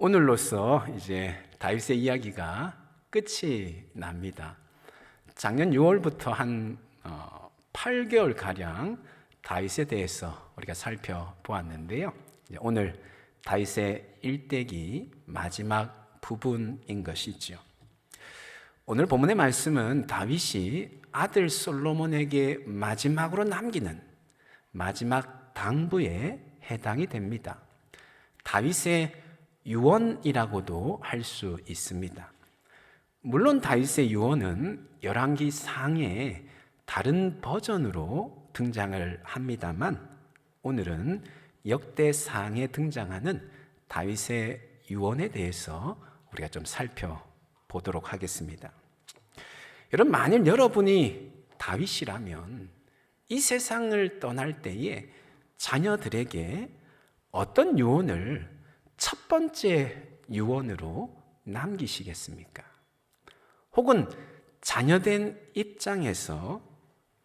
오늘로써 이제 다윗의 이야기가 끝이 납니다. 작년 6월부터 한 8개월 가량 다윗에 대해서 우리가 살펴보았는데요. 오늘 다윗의 일대기 마지막 부분인 것이죠. 오늘 본문의 말씀은 다윗이 아들 솔로몬에게 마지막으로 남기는 마지막 당부에 해당이 됩니다. 다윗의 유언이라고도 할 수 있습니다. 물론 다윗의 유언은 열왕기 상의 다른 버전으로 등장을 합니다만 오늘은 역대상에 등장하는 다윗의 유언에 대해서 우리가 좀 살펴보도록 하겠습니다. 여러분, 만일 여러분이 다윗이라면 이 세상을 떠날 때에 자녀들에게 어떤 유언을 첫 번째 유언으로 남기시겠습니까? 혹은 자녀된 입장에서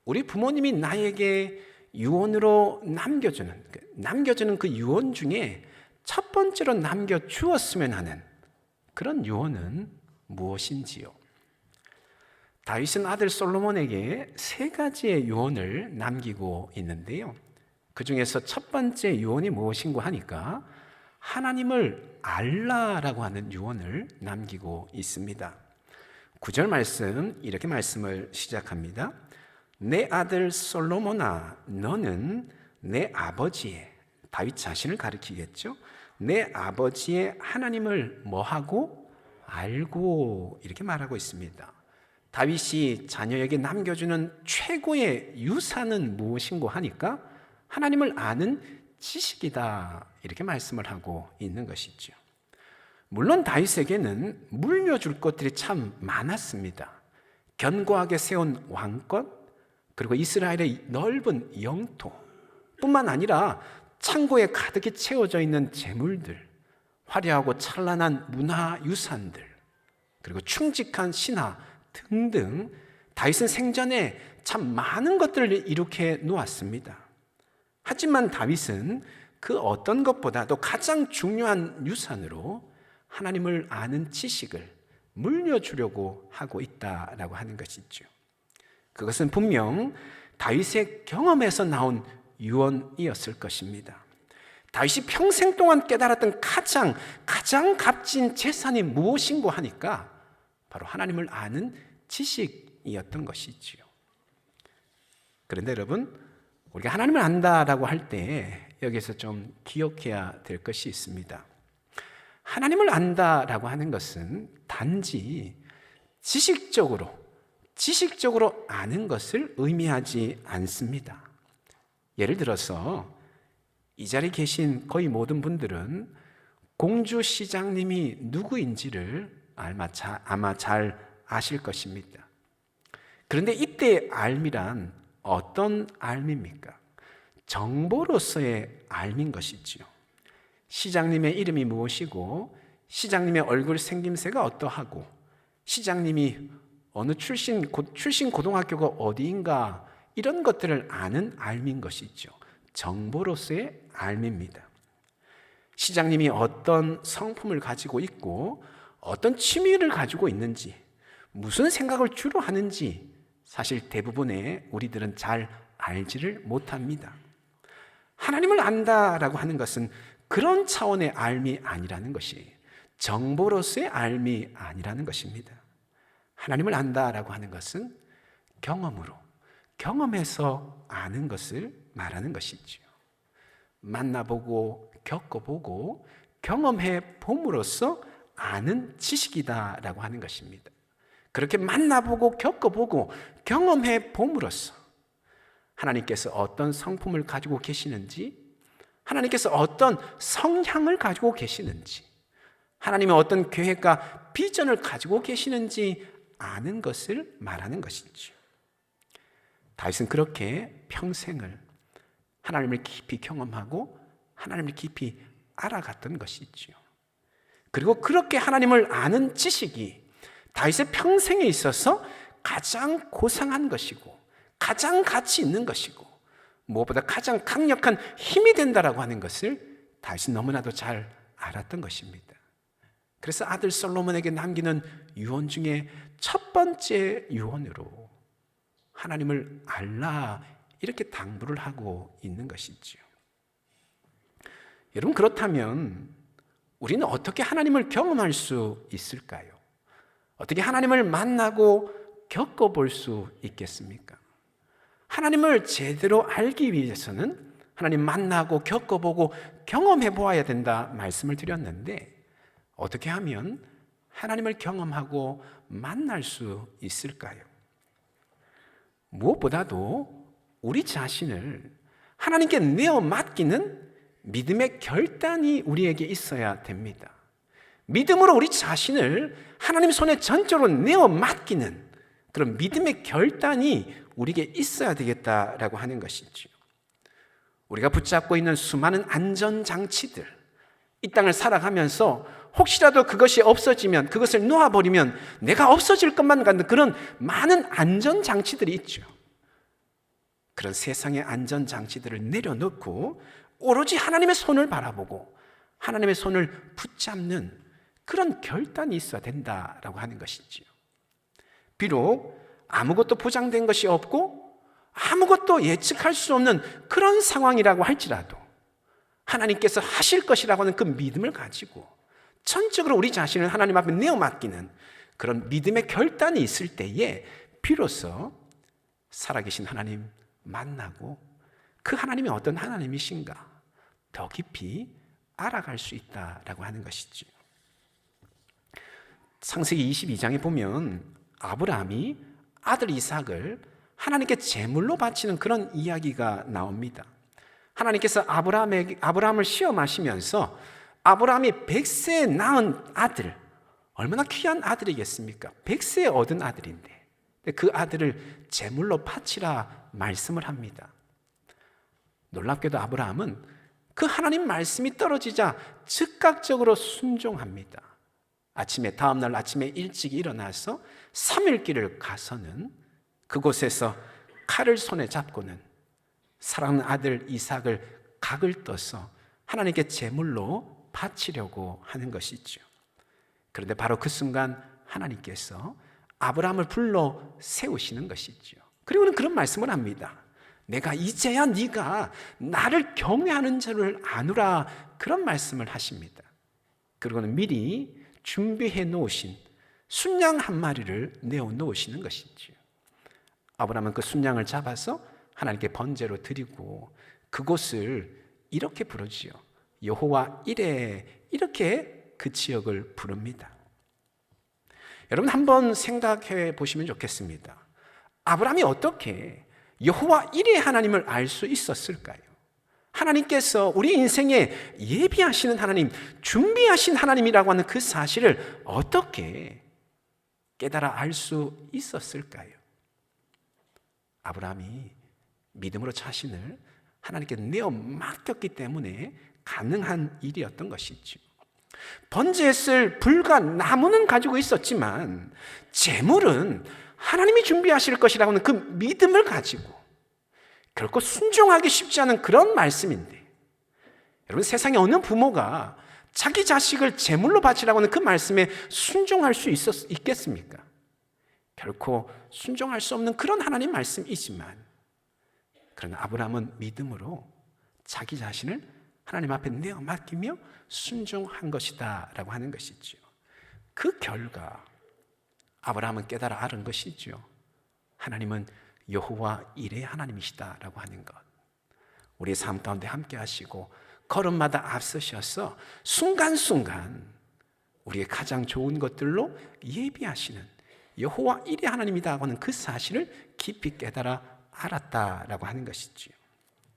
우리 부모님이 나에게 유언으로 남겨주는 그 유언 중에 첫 번째로 남겨주었으면 하는 그런 유언은 무엇인지요? 다윗은 아들 솔로몬에게 3가지의 유언을 남기고 있는데요. 그 중에서 첫 번째 유언이 무엇인고 하니까 하나님을 알라라고 하는 유언을 남기고 있습니다. 9절 말씀, 이렇게 말씀을 시작합니다. 내 아들 솔로몬아, 너는 내 아버지의, 다윗 자신을 가리키겠죠. 내 아버지의 하나님을 뭐하고? 알고, 이렇게 말하고 있습니다. 다윗이 자녀에게 남겨주는 최고의 유산은 무엇인고 하니까 하나님을 아는 지식이다, 이렇게 말씀을 하고 있는 것이죠. 물론 다윗에게는 물려줄 것들이 참 많았습니다. 견고하게 세운 왕권, 그리고 이스라엘의 넓은 영토 뿐만 아니라 창고에 가득히 채워져 있는 재물들, 화려하고 찬란한 문화유산들, 그리고 충직한 신하 등등 다윗은 생전에 참 많은 것들을 이룩해 놓았습니다. 하지만 다윗은 그 어떤 것보다도 가장 중요한 유산으로 하나님을 아는 지식을 물려주려고 하고 있다라고 하는 것이죠. 그것은 분명 다윗의 경험에서 나온 유언이었을 것입니다. 다윗이 평생 동안 깨달았던 가장 값진 재산이 무엇인고 하니까 바로 하나님을 아는 지식이었던 것이지요. 그런데 여러분, 우리가 하나님을 안다라고 할 때 여기서 좀 기억해야 될 것이 있습니다. 하나님을 안다라고 하는 것은 단지 지식적으로 아는 것을 의미하지 않습니다. 예를 들어서 이 자리에 계신 거의 모든 분들은 공주시장님이 누구인지를 아마 잘 아실 것입니다. 그런데 이때의 알미란 어떤 알미입니까? 정보로서의 알미인 것이지요. 시장님의 이름이 무엇이고, 시장님의 얼굴 생김새가 어떠하고, 시장님이 어느 출신 고등학교가 어디인가, 이런 것들을 아는 알미인 것이죠. 정보로서의 알미입니다. 시장님이 어떤 성품을 가지고 있고 어떤 취미를 가지고 있는지, 무슨 생각을 주로 하는지 사실 대부분의 우리들은 잘 알지를 못합니다. 하나님을 안다라고 하는 것은 그런 차원의 알미 아니라는 것이, 정보로서의 알미 아니라는 것입니다. 하나님을 안다라고 하는 것은 경험해서 아는 것을 말하는 것이지요. 만나보고 겪어보고 경험해 봄으로써 아는 지식이다라고 하는 것입니다. 그렇게 만나보고 겪어보고 경험해 봄으로써 하나님께서 어떤 성품을 가지고 계시는지, 하나님께서 어떤 성향을 가지고 계시는지, 하나님의 어떤 계획과 비전을 가지고 계시는지 아는 것을 말하는 것이죠. 다윗은 그렇게 평생을 하나님을 깊이 경험하고 하나님을 깊이 알아갔던 것이죠. 그리고 그렇게 하나님을 아는 지식이 다윗의 평생에 있어서 가장 고상한 것이고 가장 가치 있는 것이고 무엇보다 가장 강력한 힘이 된다라고 하는 것을 다윗은 너무나도 잘 알았던 것입니다. 그래서 아들 솔로몬에게 남기는 유언 중에 첫 번째 유언으로 하나님을 알라 이렇게 당부를 하고 있는 것이지요. 여러분, 그렇다면 우리는 어떻게 하나님을 경험할 수 있을까요? 어떻게 하나님을 만나고 겪어볼 수 있겠습니까? 하나님을 제대로 알기 위해서는 하나님 만나고 겪어보고 경험해 보아야 된다 말씀을 드렸는데, 어떻게 하면 하나님을 경험하고 만날 수 있을까요? 무엇보다도 우리 자신을 하나님께 내어 맡기는 믿음의 결단이 우리에게 있어야 됩니다. 믿음으로 우리 자신을 하나님 손에 전적으로 내어 맡기는 그런 믿음의 결단이 우리에게 있어야 되겠다라고 하는 것이지요. 우리가 붙잡고 있는 수많은 안전장치들, 이 땅을 살아가면서 혹시라도 그것이 없어지면, 그것을 놓아버리면 내가 없어질 것만 같은 그런 많은 안전장치들이 있죠. 그런 세상의 안전장치들을 내려놓고 오로지 하나님의 손을 바라보고 하나님의 손을 붙잡는 그런 결단이 있어야 된다라고 하는 것이지요. 비록 아무것도 보장된 것이 없고 아무것도 예측할 수 없는 그런 상황이라고 할지라도 하나님께서 하실 것이라고 하는 그 믿음을 가지고 전적으로 우리 자신을 하나님 앞에 내어 맡기는 그런 믿음의 결단이 있을 때에 비로소 살아계신 하나님 만나고 그 하나님이 어떤 하나님이신가 더 깊이 알아갈 수 있다라고 하는 것이죠. 창세기 22장에 보면 아브라함이 아들 이삭을 하나님께 제물로 바치는 그런 이야기가 나옵니다. 하나님께서 아브라함을 시험하시면서 아브라함이 100세에 낳은 아들, 얼마나 귀한 아들이겠습니까? 100세에 얻은 아들인데 그 아들을 제물로 바치라 말씀을 합니다. 놀랍게도 아브라함은 그 하나님 말씀이 떨어지자 즉각적으로 순종합니다. 다음날 아침에 일찍 일어나서 3일 길을 가서는 그곳에서 칼을 손에 잡고는 사랑하는 아들 이삭을 각을 떠서 하나님께 제물로 바치려고 하는 것이죠. 그런데 바로 그 순간 하나님께서 아브라함을 불러 세우시는 것이죠. 그리고는 그런 말씀을 합니다. 내가 이제야 네가 나를 경외하는 줄을 아노라, 그런 말씀을 하십니다. 그리고는 미리 준비해 놓으신 순양 한 마리를 내어 놓으시는 것이죠. 아브라함은 그 순양을 잡아서 하나님께 번제로 드리고 그곳을 이렇게 부르지요. 여호와 이레, 이렇게 그 지역을 부릅니다. 여러분, 한번 생각해 보시면 좋겠습니다. 아브라함이 어떻게 여호와 이레 하나님을 알 수 있었을까요? 하나님께서 우리 인생에 예비하시는 하나님, 준비하신 하나님이라고 하는 그 사실을 어떻게 깨달아 알 수 있었을까요? 아브라함이 믿음으로 자신을 하나님께 내어 맡겼기 때문에 가능한 일이었던 것이죠. 번제했을 불과 나무는 가지고 있었지만 제물은 하나님이 준비하실 것이라고 하는 그 믿음을 가지고 결코 순종하기 쉽지 않은 그런 말씀인데, 여러분, 세상에 어느 부모가 자기 자식을 제물로 바치라고 하는 그 말씀에 순종할 수 있겠습니까? 결코 순종할 수 없는 그런 하나님 말씀이지만, 그러나 아브라함은 믿음으로 자기 자신을 하나님 앞에 내어 맡기며 순종한 것이다 라고 하는 것이죠. 그 결과 아브라함은 깨달아 알은 것이죠. 하나님은 여호와 이레 하나님이시다 라고 하는 것. 우리의 삶 가운데 함께 하시고 걸음마다 앞서셔서 순간순간 우리의 가장 좋은 것들로 예비하시는 여호와 이레 하나님이다 하는 그 사실을 깊이 깨달아 알았다라고 하는 것이지요.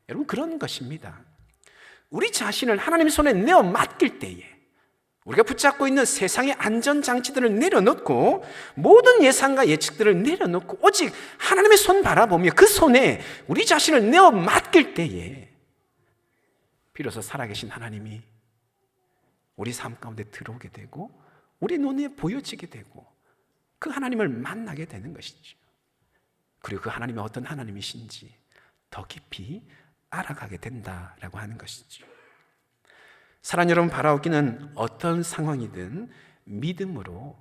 여러분, 그런 것입니다. 우리 자신을 하나님 손에 내어 맡길 때에 우리가 붙잡고 있는 세상의 안전장치들을 내려놓고 모든 예상과 예측들을 내려놓고 오직 하나님의 손 바라보며 그 손에 우리 자신을 내어 맡길 때에 비로소 살아계신 하나님이 우리 삶 가운데 들어오게 되고 우리 눈에 보여지게 되고 그 하나님을 만나게 되는 것이죠. 그리고 그 하나님이 어떤 하나님이신지 더 깊이 알아가게 된다라고 하는 것이죠. 사랑하는 여러분, 바라옵기는 어떤 상황이든 믿음으로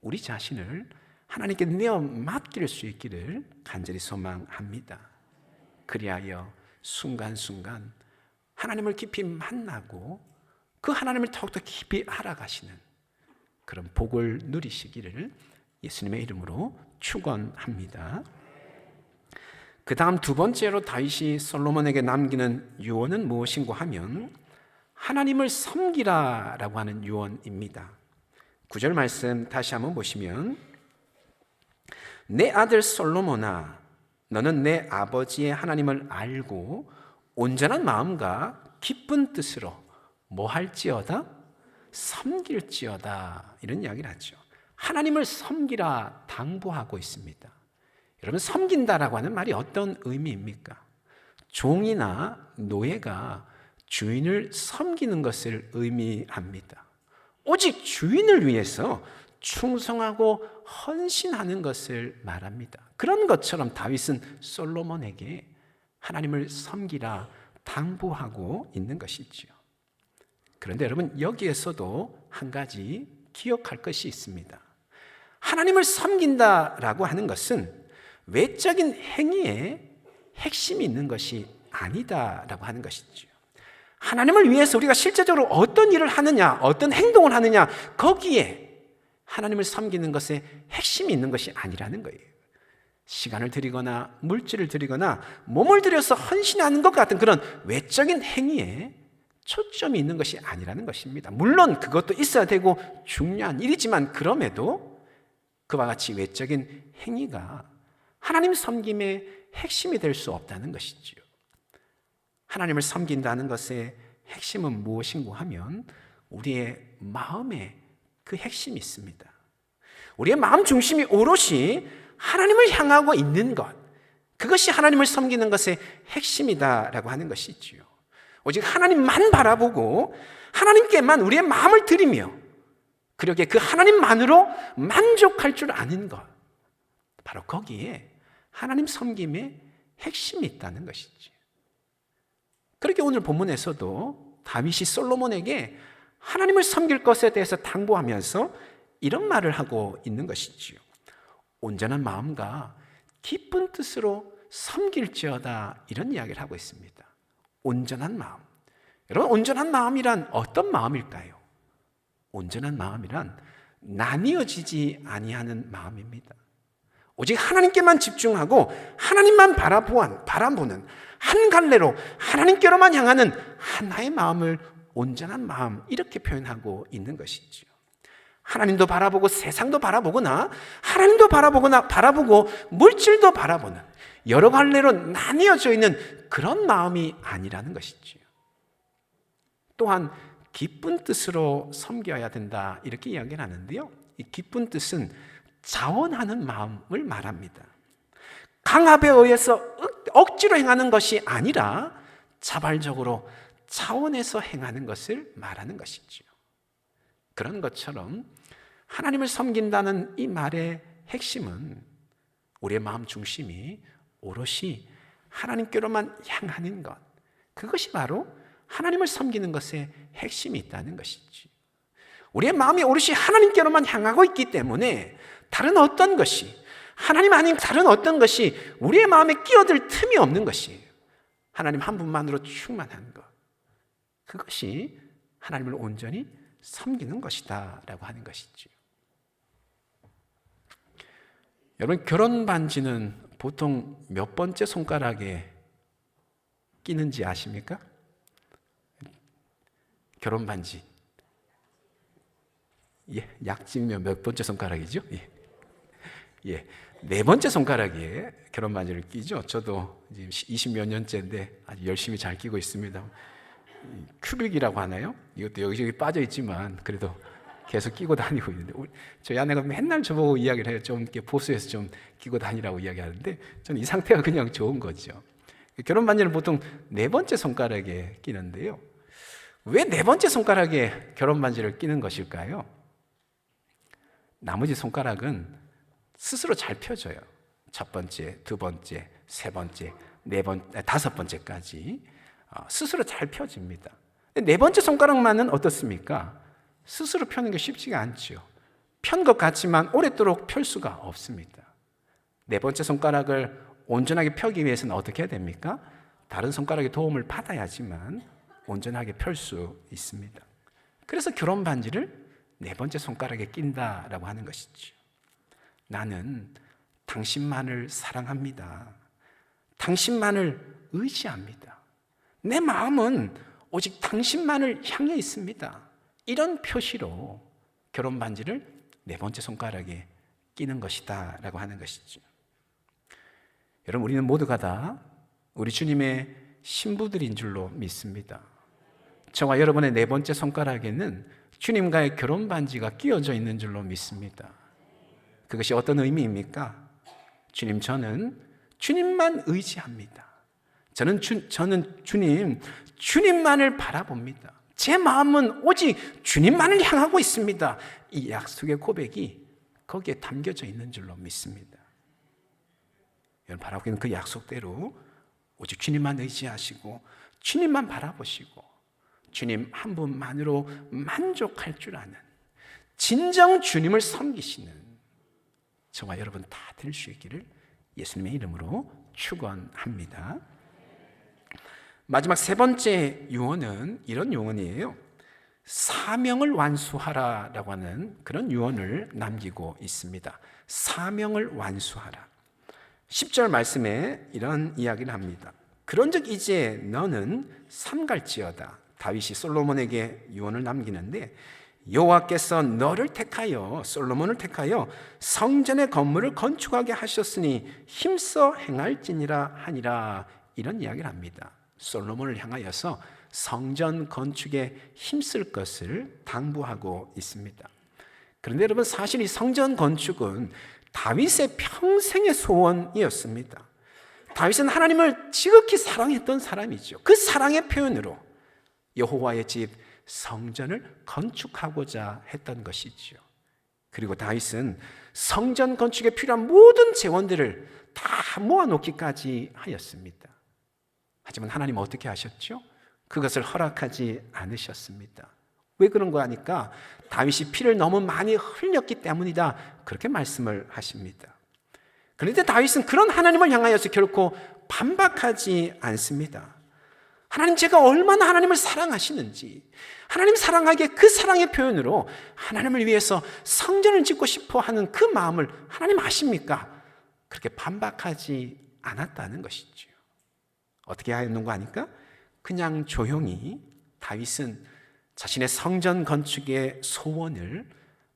우리 자신을 하나님께 내어 맡길 수 있기를 간절히 소망합니다. 그리하여 순간순간 하나님을 깊이 만나고 그 하나님을 더욱더 깊이 알아가시는 그런 복을 누리시기를 예수님의 이름으로 축원합니다. 그 다음 두 번째로 다윗이 솔로몬에게 남기는 유언은 무엇인고 하면 하나님을 섬기라라고 하는 유언입니다. 9절 말씀 다시 한번 보시면 내 아들 솔로몬아 너는 내 아버지의 하나님을 알고 온전한 마음과 기쁜 뜻으로 뭐 할지어다? 섬길지어다. 이런 이야기를 하죠. 하나님을 섬기라 당부하고 있습니다. 여러분, 섬긴다라고 하는 말이 어떤 의미입니까? 종이나 노예가 주인을 섬기는 것을 의미합니다. 오직 주인을 위해서 충성하고 헌신하는 것을 말합니다. 그런 것처럼 다윗은 솔로몬에게 하나님을 섬기라 당부하고 있는 것이지요. 그런데 여러분, 여기에서도 한 가지 기억할 것이 있습니다. 하나님을 섬긴다라고 하는 것은 외적인 행위에 핵심이 있는 것이 아니다라고 하는 것이죠. 하나님을 위해서 우리가 실제적으로 어떤 일을 하느냐, 어떤 행동을 하느냐, 거기에 하나님을 섬기는 것에 핵심이 있는 것이 아니라는 거예요. 시간을 들이거나 물질을 들이거나 몸을 들여서 헌신하는 것 같은 그런 외적인 행위에 초점이 있는 것이 아니라는 것입니다. 물론 그것도 있어야 되고 중요한 일이지만 그럼에도 그와 같이 외적인 행위가 하나님 섬김의 핵심이 될 수 없다는 것이지요. 하나님을 섬긴다는 것의 핵심은 무엇인고 하면 우리의 마음에 그 핵심이 있습니다. 우리의 마음 중심이 오롯이 하나님을 향하고 있는 것, 그것이 하나님을 섬기는 것의 핵심이다라고 하는 것이지요. 오직 하나님만 바라보고 하나님께만 우리의 마음을 드리며 그러게 그 하나님만으로 만족할 줄 아는 것, 바로 거기에 하나님 섬김의 핵심이 있다는 것이지. 그렇게 오늘 본문에서도 다윗이 솔로몬에게 하나님을 섬길 것에 대해서 당부하면서 이런 말을 하고 있는 것이지요. 온전한 마음과 기쁜 뜻으로 섬길지어다, 이런 이야기를 하고 있습니다. 온전한 마음. 여러분, 온전한 마음이란 어떤 마음일까요? 온전한 마음이란 나뉘어지지 아니하는 마음입니다. 오직 하나님께만 집중하고 하나님만 바라보는 한 갈래로 하나님께로만 향하는 하나의 마음을 온전한 마음, 이렇게 표현하고 있는 것이죠. 하나님도 바라보고 세상도 바라보거나 하나님도 바라보고 물질도 바라보는 여러 갈래로 나뉘어져 있는 그런 마음이 아니라는 것이죠. 또한 기쁜 뜻으로 섬겨야 된다, 이렇게 이야기를 하는데요, 이 기쁜 뜻은 자원하는 마음을 말합니다. 강압에 의해서 억지로 행하는 것이 아니라 자발적으로 자원해서 행하는 것을 말하는 것이죠. 그런 것처럼 하나님을 섬긴다는 이 말의 핵심은 우리의 마음 중심이 오롯이 하나님께로만 향하는 것, 그것이 바로 하나님을 섬기는 것의 핵심이 있다는 것이지. 우리의 마음이 오롯이 하나님께로만 향하고 있기 때문에 다른 어떤 것이, 하나님 아닌 다른 어떤 것이 우리의 마음에 끼어들 틈이 없는 것이에요. 하나님 한 분만으로 충만한 것, 그것이 하나님을 온전히 섬기는 것이다 라고 하는 것이죠. 여러분, 결혼 반지는 보통 몇 번째 손가락에 끼는지 아십니까? 결혼 반지, 약지면 몇 번째 손가락이죠? 네 번째 손가락에 결혼 반지를 끼죠. 저도 지금 20몇 년째인데 아주 열심히 잘 끼고 있습니다. 큐빅이라고 하나요? 이것도 여기저기 빠져 있지만 그래도 계속 끼고 다니고 있는데, 저희 아내가 맨날 저보고 이야기를 해요. 좀 이렇게 보수해서 좀 끼고 다니라고 이야기하는데 저는 이 상태가 그냥 좋은 거죠. 결혼 반지는 보통 네 번째 손가락에 끼는데요, 왜 네 번째 손가락에 결혼 반지를 끼는 것일까요? 나머지 손가락은 스스로 잘 펴져요. 첫 번째, 두 번째, 세 번째, 다섯 번째까지 스스로 잘 펴집니다. 네 번째 손가락만은 어떻습니까? 스스로 펴는 게 쉽지가 않죠. 편 것 같지만 오랫도록 펼 수가 없습니다. 네 번째 손가락을 온전하게 펴기 위해서는 어떻게 해야 됩니까? 다른 손가락의 도움을 받아야지만 온전하게 펼 수 있습니다. 그래서 결혼 반지를 네 번째 손가락에 낀다라고 하는 것이죠. 나는 당신만을 사랑합니다. 당신만을 의지합니다. 내 마음은 오직 당신만을 향해 있습니다. 이런 표시로 결혼 반지를 네 번째 손가락에 끼는 것이다 라고 하는 것이죠. 여러분, 우리는 모두가 다 우리 주님의 신부들인 줄로 믿습니다. 저와 여러분의 네 번째 손가락에는 주님과의 결혼 반지가 끼워져 있는 줄로 믿습니다. 그것이 어떤 의미입니까? 주님, 저는 주님만 의지합니다. 저는 주님만을 바라봅니다. 제 마음은 오직 주님만을 향하고 있습니다. 이 약속의 고백이 거기에 담겨져 있는 줄로 믿습니다. 여러분, 바라고 있는 그 약속대로 오직 주님만 의지하시고 주님만 바라보시고 주님 한 분만으로 만족할 줄 아는 진정 주님을 섬기시는 저와 여러분 다 될 수 있기를 예수님의 이름으로 축원합니다. 마지막 세 번째 유언은 이런 유언이에요. 사명을 완수하라라고 하는 그런 유언을 남기고 있습니다. 사명을 완수하라. 10절 말씀에 이런 이야기를 합니다. 그런즉 이제 너는 삼갈지어다. 다윗이 솔로몬에게 유언을 남기는데 여호와께서 너를 택하여 솔로몬을 택하여 성전의 건물을 건축하게 하셨으니 힘써 행할지니라 하니라. 이런 이야기를 합니다. 솔로몬을 향하여서 성전 건축에 힘쓸 것을 당부하고 있습니다. 그런데 여러분, 사실 이 성전 건축은 다윗의 평생의 소원이었습니다. 다윗은 하나님을 지극히 사랑했던 사람이죠. 그 사랑의 표현으로 여호와의 집 성전을 건축하고자 했던 것이죠. 그리고 다윗은 성전 건축에 필요한 모든 재원들을 다 모아놓기까지 하였습니다. 하지만 하나님은 어떻게 하셨죠? 그것을 허락하지 않으셨습니다. 왜 그런가 하니까 다윗이 피를 너무 많이 흘렸기 때문이다, 그렇게 말씀을 하십니다. 그런데 다윗은 그런 하나님을 향하여서 결코 반박하지 않습니다. 하나님, 제가 얼마나 하나님을 사랑하시는지, 하나님 사랑하기에 그 사랑의 표현으로 하나님을 위해서 성전을 짓고 싶어 하는 그 마음을 하나님 아십니까? 그렇게 반박하지 않았다는 것이죠. 어떻게 하였는가 하니까 그냥 조용히 다윗은 자신의 성전 건축의 소원을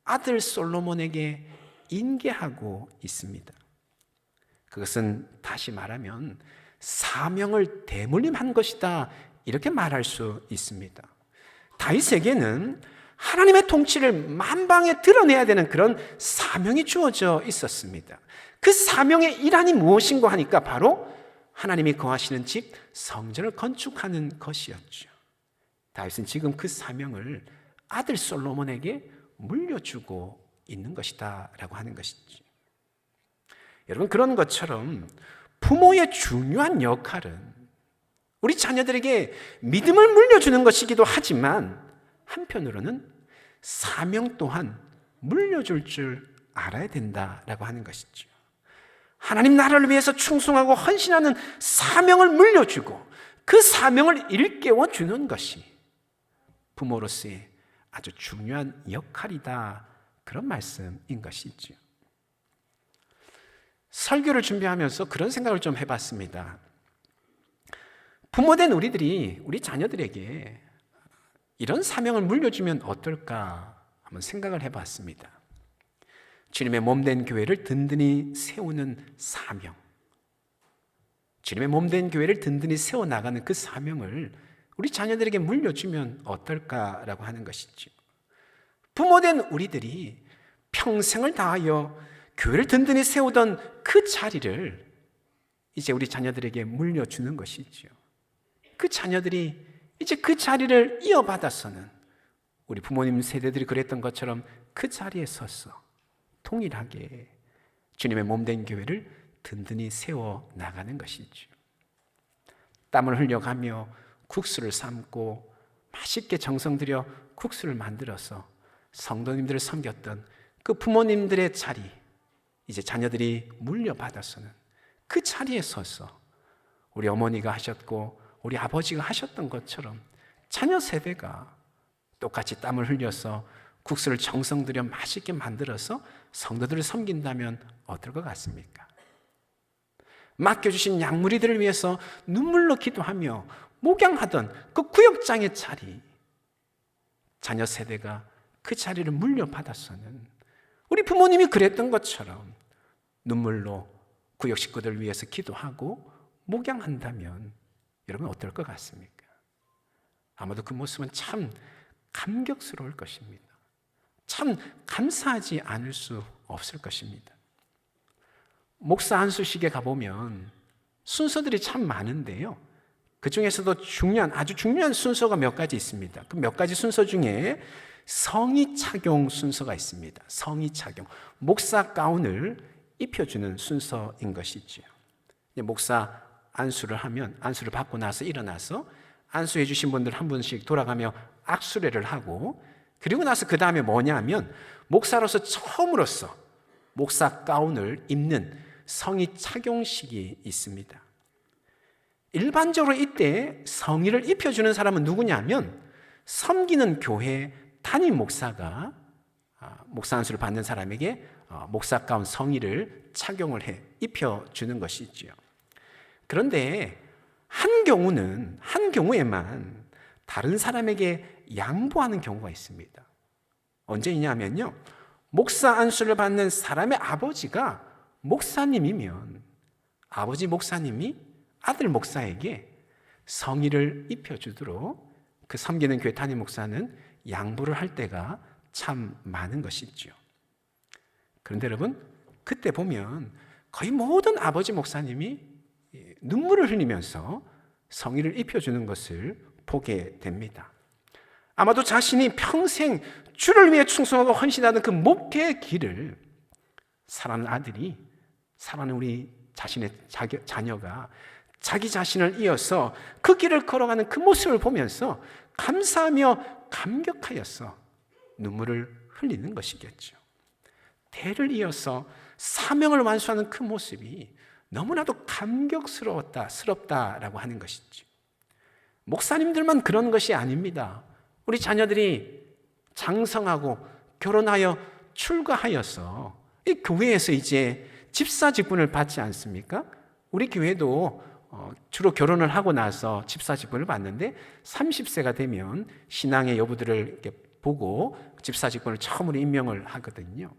아들 솔로몬에게 인계하고 있습니다. 그것은 다시 말하면 사명을 대물림한 것이다, 이렇게 말할 수 있습니다. 다윗에게는 하나님의 통치를 만방에 드러내야 되는 그런 사명이 주어져 있었습니다. 그 사명의 일환이 무엇인가 하니까 바로 하나님이 거하시는 집 성전을 건축하는 것이었죠. 다윗은 지금 그 사명을 아들 솔로몬에게 물려주고 있는 것이다 라고 하는 것이죠. 여러분, 그런 것처럼 부모의 중요한 역할은 우리 자녀들에게 믿음을 물려주는 것이기도 하지만 한편으로는 사명 또한 물려줄 줄 알아야 된다라고 하는 것이죠. 하나님 나라를 위해서 충성하고 헌신하는 사명을 물려주고 그 사명을 일깨워주는 것이 부모로서의 아주 중요한 역할이다, 그런 말씀인 것이죠. 설교를 준비하면서 그런 생각을 좀 해봤습니다. 부모된 우리들이 우리 자녀들에게 이런 사명을 물려주면 어떨까 한번 생각을 해봤습니다. 주님의 몸된 교회를 든든히 세우는 사명, 주님의 몸된 교회를 든든히 세워나가는 그 사명을 우리 자녀들에게 물려주면 어떨까라고 하는 것이죠. 부모된 우리들이 평생을 다하여 교회를 든든히 세우던 그 자리를 이제 우리 자녀들에게 물려주는 것이죠. 그 자녀들이 이제 그 자리를 이어받아서는 우리 부모님 세대들이 그랬던 것처럼 그 자리에 서서 동일하게 주님의 몸된 교회를 든든히 세워나가는 것이죠. 땀을 흘려가며 국수를 삶고 맛있게 정성 들여 국수를 만들어서 성도님들을 섬겼던 그 부모님들의 자리, 이제 자녀들이 물려받아서는 그 자리에 서서 우리 어머니가 하셨고 우리 아버지가 하셨던 것처럼 자녀 세대가 똑같이 땀을 흘려서 국수를 정성 들여 맛있게 만들어서 성도들을 섬긴다면 어떨 것 같습니까? 맡겨주신 양무리들을 위해서 눈물로 기도하며 목양하던 그 구역장의 자리, 자녀 세대가 그 자리를 물려받아서는 우리 부모님이 그랬던 것처럼 눈물로 구역 식구들을 위해서 기도하고 목양한다면 여러분 어떨 것 같습니까? 아마도 그 모습은 참 감격스러울 것입니다. 참 감사하지 않을 수 없을 것입니다. 목사 안수식에 가보면 순서들이 참 많은데요, 그 중에서도 아주 중요한 순서가 몇 가지 있습니다. 그 몇 가지 순서 중에 성의 착용 순서가 있습니다. 성의 착용, 목사 가운을 입혀주는 순서인 것이지요. 목사 안수를 받고 나서 일어나서 안수해 주신 분들 한 분씩 돌아가며 악수례를 하고, 그리고 나서 그 다음에 뭐냐면 목사로서 처음으로서 목사 가운을 입는 성의 착용식이 있습니다. 일반적으로 이때 성의를 입혀주는 사람은 누구냐면 섬기는 교회 담임 목사가 목사 안수를 받는 사람에게 목사 가운 성의를 착용을 해 입혀주는 것이지요. 그런데 한 경우에만 다른 사람에게 양보하는 경우가 있습니다. 언제냐면요, 목사 안수를 받는 사람의 아버지가 목사님이면 아버지 목사님이 아들 목사에게 성의를 입혀주도록 그 섬기는 교회 담임 목사는 양보를 할 때가 참 많은 것이죠. 그런데 여러분, 그때 보면 거의 모든 아버지 목사님이 눈물을 흘리면서 성의를 입혀주는 것을 보게 됩니다. 아마도 자신이 평생 주를 위해 충성하고 헌신하는 그 목회의 길을 사랑하는 아들이, 사랑하는 우리 자신의 자녀가 자기 자신을 이어서 그 길을 걸어가는 그 모습을 보면서 감사하며 감격하여서 눈물을 흘리는 것이겠죠. 대를 이어서 사명을 완수하는 그 모습이 너무나도 감격스럽다라고 하는 것이죠. 목사님들만 그런 것이 아닙니다. 우리 자녀들이 장성하고 결혼하여 출가하여서 이 교회에서 이제 집사 직분을 받지 않습니까? 우리 교회도 주로 결혼을 하고 나서 집사 직분을 받는데 30세가 되면 신앙의 여부들을 이렇게 보고 집사 직분을 처음으로 임명을 하거든요.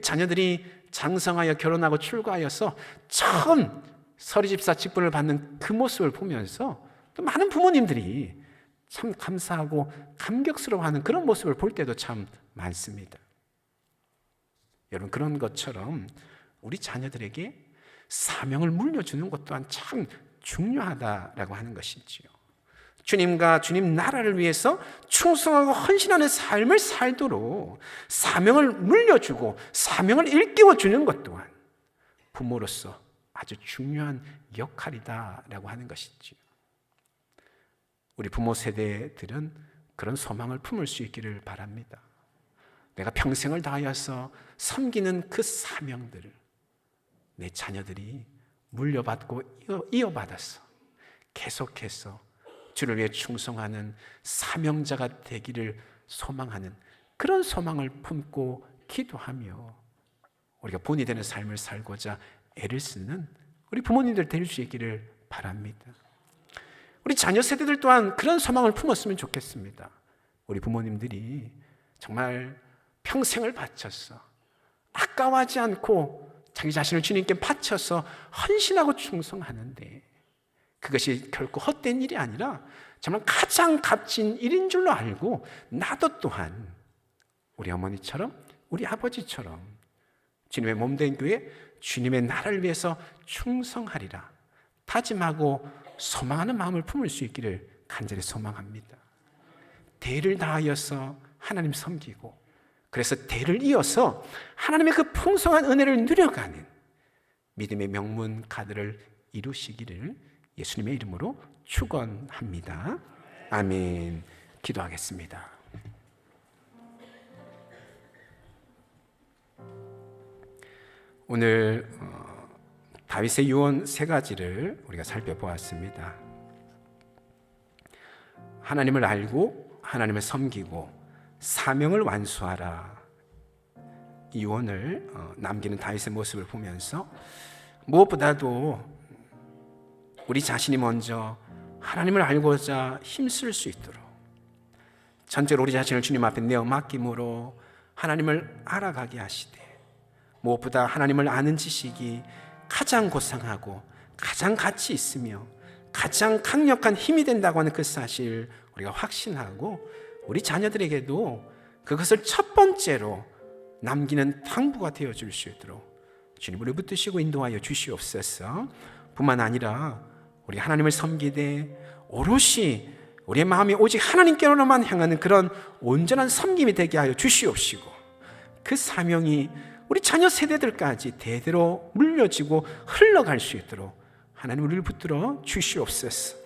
자녀들이 장성하여 결혼하고 출가하여서 처음 서리집사 직분을 받는 그 모습을 보면서 또 많은 부모님들이 참 감사하고 감격스러워하는 그런 모습을 볼 때도 참 많습니다. 여러분, 그런 것처럼 우리 자녀들에게 사명을 물려주는 것 또한 참 중요하다라고 하는 것이지요. 주님과 주님 나라를 위해서 충성하고 헌신하는 삶을 살도록 사명을 물려주고 사명을 일깨워주는 것 또한 부모로서 아주 중요한 역할이다라고 하는 것이지요. 우리 부모 세대들은 그런 소망을 품을 수 있기를 바랍니다. 내가 평생을 다하여서 섬기는 그 사명들을 내 자녀들이 물려받고 이어받아서 계속해서 주를 위해 충성하는 사명자가 되기를 소망하는 그런 소망을 품고 기도하며 우리가 본이 되는 삶을 살고자 애를 쓰는 우리 부모님들 될 수 있기를 바랍니다. 우리 자녀 세대들 또한 그런 소망을 품었으면 좋겠습니다. 우리 부모님들이 정말 평생을 바쳐서 아까워하지 않고 자기 자신을 주님께 바쳐서 헌신하고 충성하는데 그것이 결코 헛된 일이 아니라 정말 가장 값진 일인 줄로 알고 나도 또한 우리 어머니처럼 우리 아버지처럼 주님의 몸된 교회 주님의 나라를 위해서 충성하리라 다짐하고 소망하는 마음을 품을 수 있기를 간절히 소망합니다. 대를 다하여서 하나님 섬기고 그래서 대를 이어서 하나님의 그 풍성한 은혜를 누려가는 믿음의 명문 가들을 이루시기를 예수님의 이름으로 축원합니다. 아멘. 기도하겠습니다. 오늘 다윗의 유언 세 가지를 우리가 살펴보았습니다. 하나님을 알고 하나님을 섬기고 사명을 완수하라. 이 유언을 남기는 다윗의 모습을 보면서 무엇보다도 우리 자신이 먼저 하나님을 알고자 힘쓸 수 있도록 전적으로 우리 자신을 주님 앞에 내어 맡김으로 하나님을 알아가게 하시되, 무엇보다 하나님을 아는 지식이 가장 고상하고 가장 가치 있으며 가장 강력한 힘이 된다고 하는 그 사실 우리가 확신하고 우리 자녀들에게도 그것을 첫 번째로 남기는 당부가 되어줄 수 있도록 주님 우리 붙드시고 인도하여 주시옵소서. 뿐만 아니라 우리 하나님을 섬기되 오롯이 우리의 마음이 오직 하나님께로만 향하는 그런 온전한 섬김이 되게 하여 주시옵시고, 그 사명이 우리 자녀 세대들까지 대대로 물려지고 흘러갈 수 있도록 하나님 우리를 붙들어 주시옵소서.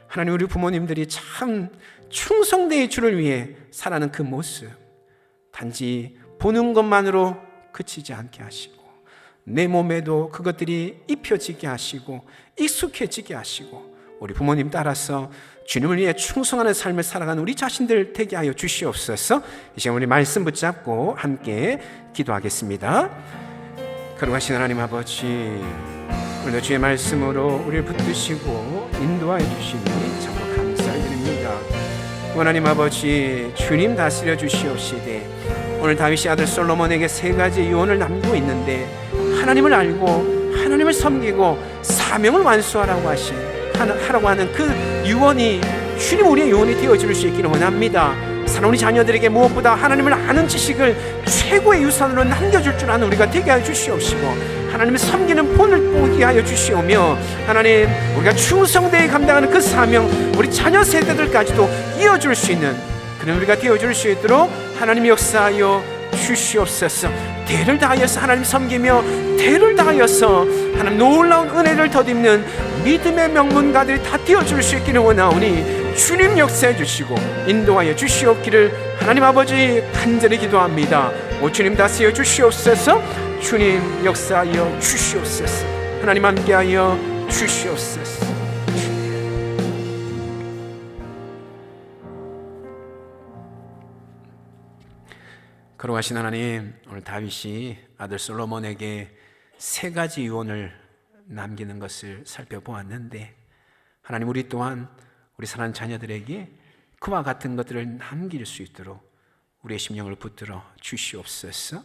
하나님, 우리 부모님들이 참 충성되이 주를 위해 살아가는 그 모습 단지 보는 것만으로 그치지 않게 하시고 내 몸에도 그것들이 입혀지게 하시고 익숙해지게 하시고 우리 부모님 따라서 주님을 위해 충성하는 삶을 살아가는 우리 자신들 되게 하여 주시옵소서. 이 시간 우리 말씀 붙잡고 함께 기도하겠습니다. 거룩하신 하나님 아버지, 오늘 주의 말씀으로 우리를 붙드시고 인도하여 주시니 참으로 감사를 드립니다. 하나님 아버지, 주님 다스려 주시옵시되 오늘 다윗의 아들 솔로몬에게 세 가지 유언을 남기고 있는데, 하나님을 알고 하나님을 섬기고 사명을 완수하라고 하라고 하는 그 유언이 주님 우리의 유언이 되어줄 수 있기를 원합니다. 사랑하는 우리 자녀들에게 무엇보다 하나님을 아는 지식을 최고의 유산으로 남겨줄 줄 아는 우리가 되게 하여 주시옵시고, 하나님을 섬기는 본을 보게 하여 주시오며, 하나님 우리가 충성되이 감당하는 그 사명 우리 자녀 세대들까지도 이어줄 수 있는 그런 우리가 되어줄 수 있도록 하나님 역사하여 주시옵소서. 대를 다하여서 하나님 섬기며 대를 다하여서 하나님 놀라운 은혜를 덧입는 믿음의 명문가들이 다 되어줄 수 있기를 원하오니 주님 역사해 주시고 인도하여 주시옵기를 하나님 아버지 간절히 기도합니다. 오 주님 다스려 주시옵소서. 주님 역사하여 주시옵소서. 하나님 함께하여 주시옵소서. 거룩하신 하나님, 오늘 다윗이 아들 솔로몬에게 세 가지 유언을 남기는 것을 살펴보았는데, 하나님 우리 또한 우리 사랑하는 자녀들에게 그와 같은 것들을 남길 수 있도록 우리의 심령을 붙들어 주시옵소서.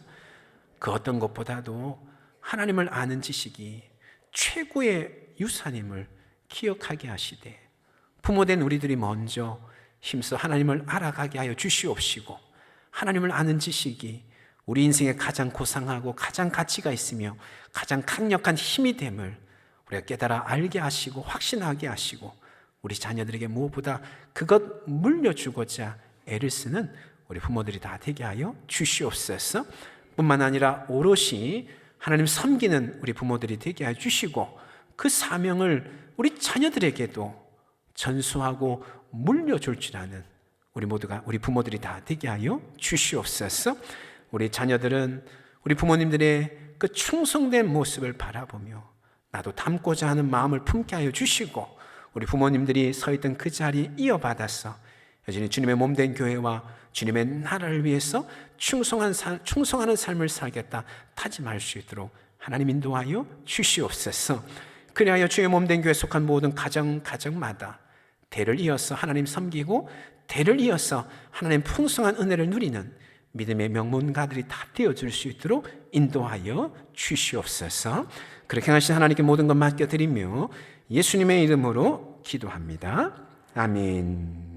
그 어떤 것보다도 하나님을 아는 지식이 최고의 유산임을 기억하게 하시되, 부모된 우리들이 먼저 힘써 하나님을 알아가게 하여 주시옵시고, 하나님을 아는 지식이 우리 인생에 가장 고상하고 가장 가치가 있으며 가장 강력한 힘이 됨을 우리가 깨달아 알게 하시고 확신하게 하시고, 우리 자녀들에게 무엇보다 그것 물려주고자 애를 쓰는 우리 부모들이 다 되게 하여 주시옵소서. 뿐만 아니라 오롯이 하나님 섬기는 우리 부모들이 되게 하여 주시고, 그 사명을 우리 자녀들에게도 전수하고 물려줄 줄 아는 우리 부모들이 다 되게 하여 주시옵소서. 우리 자녀들은 우리 부모님들의 그 충성된 모습을 바라보며 나도 닮고자 하는 마음을 품게 하여 주시고, 우리 부모님들이 서 있던 그 자리 이어받아서 여전히 주님의 몸된 교회와 주님의 나라를 위해서 충성하는 삶을 살겠다 다짐할 수 있도록 하나님 인도하여 주시옵소서. 그리하여 주의 몸된 교회에 속한 모든 가정마다 대를 이어서 하나님 섬기고 대를 이어서 하나님 풍성한 은혜를 누리는 믿음의 명문가들이 다 되어줄 수 있도록 인도하여 주시옵소서. 그렇게 하신 하나님께 모든 것 맡겨드리며 예수님의 이름으로 기도합니다. 아멘.